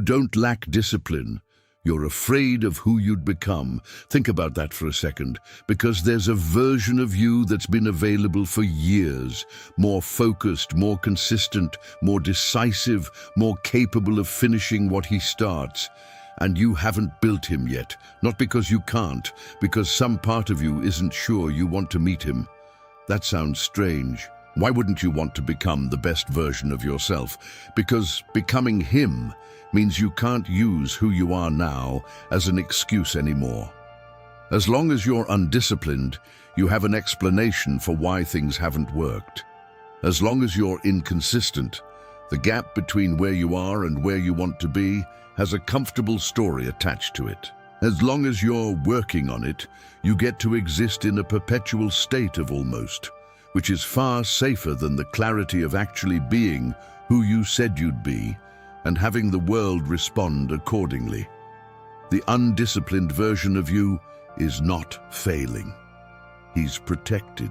don't lack discipline. You're afraid of who you'd become. Think about that for a second, because there's a version of you that's been available for years, more focused, more consistent, more decisive, more capable of finishing what he starts. And you haven't built him yet, not because you can't, because some part of you isn't sure you want to meet him. That sounds strange. Why wouldn't you want to become the best version of yourself? Because becoming him means you can't use who you are now as an excuse anymore. As long as you're undisciplined, you have an explanation for why things haven't worked. As long as you're inconsistent, the gap between where you are and where you want to be has a comfortable story attached to it. As long as you're working on it, you get to exist in a perpetual state of almost, which is far safer than the clarity of actually being who you said you'd be and having the world respond accordingly. The undisciplined version of you is not failing. He's protected.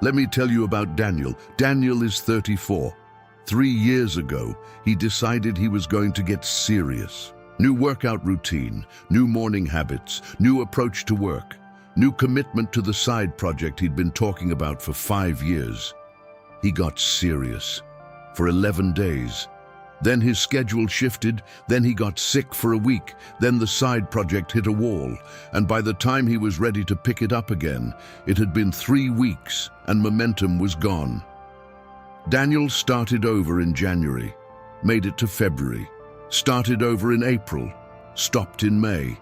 Let me tell you about Daniel. Daniel is 34. 3 years ago, he decided he was going to get serious. New workout routine, new morning habits, new approach to work, new commitment to the side project he'd been talking about for 5 years. He got serious for 11 days. Then his schedule shifted, then he got sick for a week, then the side project hit a wall, and by the time he was ready to pick it up again, it had been 3 weeks and momentum was gone. Daniel started over in January, made it to February, started over in April, stopped in May.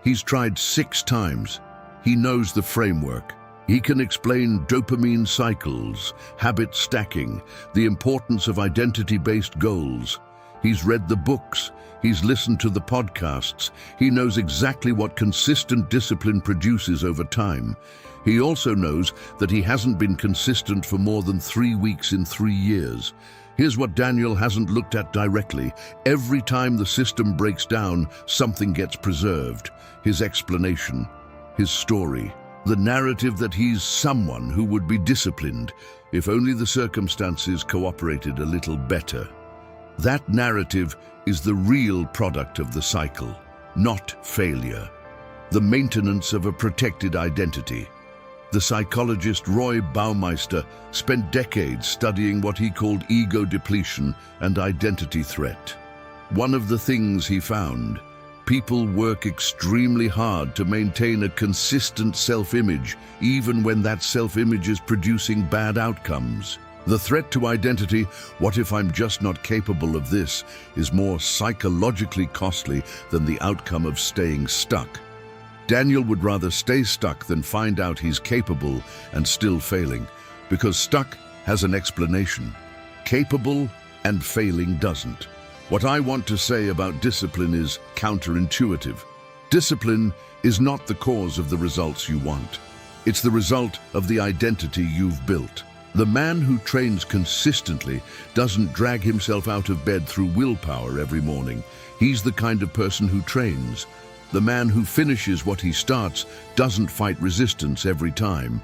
He's tried 6 times. He knows the framework. He can explain dopamine cycles, habit stacking, the importance of identity-based goals. He's read the books. He's listened to the podcasts. He knows exactly what consistent discipline produces over time. He also knows that he hasn't been consistent for more than 3 weeks in 3 years. Here's what Daniel hasn't looked at directly. Every time the system breaks down, something gets preserved. His explanation, his story, the narrative that he's someone who would be disciplined if only the circumstances cooperated a little better. That narrative is the real product of the cycle, not failure. The maintenance of a protected identity. The psychologist Roy Baumeister spent decades studying what he called ego depletion and identity threat. One of the things he found: people work extremely hard to maintain a consistent self-image, even when that self-image is producing bad outcomes. The threat to identity, what if I'm just not capable of this, is more psychologically costly than the outcome of staying stuck. Daniel would rather stay stuck than find out he's capable and still failing, because stuck has an explanation. Capable and failing doesn't. What I want to say about discipline is counterintuitive. Discipline is not the cause of the results you want. It's the result of the identity you've built. The man who trains consistently doesn't drag himself out of bed through willpower every morning. He's the kind of person who trains. The man who finishes what he starts doesn't fight resistance every time.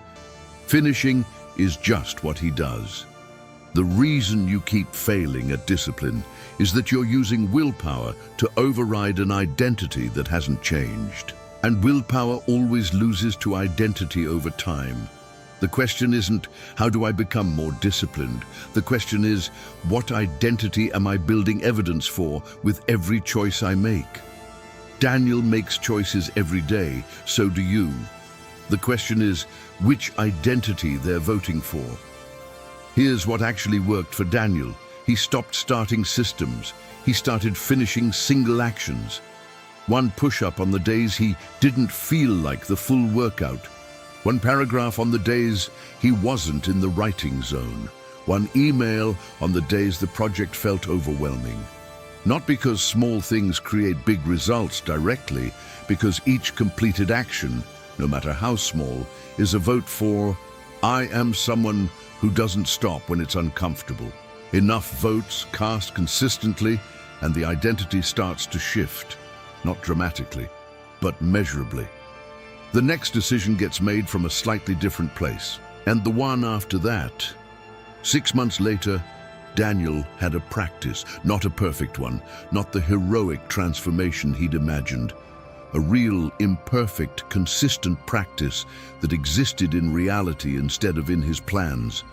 Finishing is just what he does. The reason you keep failing at discipline is that you're using willpower to override an identity that hasn't changed. And willpower always loses to identity over time. The question isn't, how do I become more disciplined? The question is, what identity am I building evidence for with every choice I make? Daniel makes choices every day, so do you. The question is, which identity they're voting for. Here's what actually worked for Daniel. He stopped starting systems. He started finishing single actions. 1 push-up on the days he didn't feel like the full workout. 1 paragraph on the days he wasn't in the writing zone. 1 email on the days the project felt overwhelming. Not because small things create big results directly, because each completed action, no matter how small, is a vote for, I am someone who doesn't stop when it's uncomfortable. Enough votes cast consistently, and the identity starts to shift, not dramatically, but measurably. The next decision gets made from a slightly different place, and the one after that. 6 months later, Daniel had a practice, not a perfect one, not the heroic transformation he'd imagined. A real, imperfect, consistent practice that existed in reality instead of in his plans.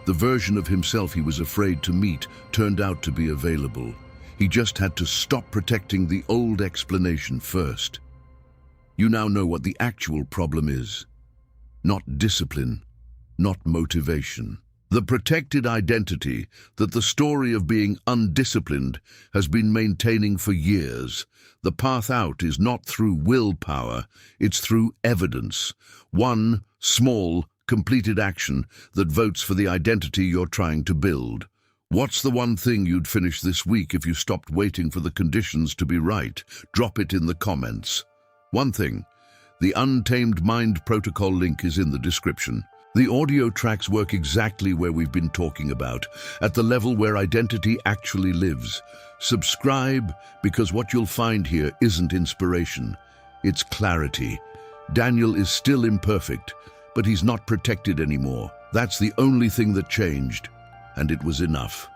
The version of himself he was afraid to meet turned out to be available. He just had to stop protecting the old explanation first. You now know what the actual problem is. Not discipline, not motivation. The protected identity that the story of being undisciplined has been maintaining for years. The path out is not through willpower, it's through evidence. One small, completed action that votes for the identity you're trying to build. What's the one thing you'd finish this week if you stopped waiting for the conditions to be right? Drop it in the comments. One thing. The Untamed Mind protocol link is in the description. The audio tracks work exactly where we've been talking about, at the level where identity actually lives. Subscribe, because what you'll find here isn't inspiration, it's clarity. Daniel is still imperfect, but he's not protected anymore. That's the only thing that changed, and it was enough.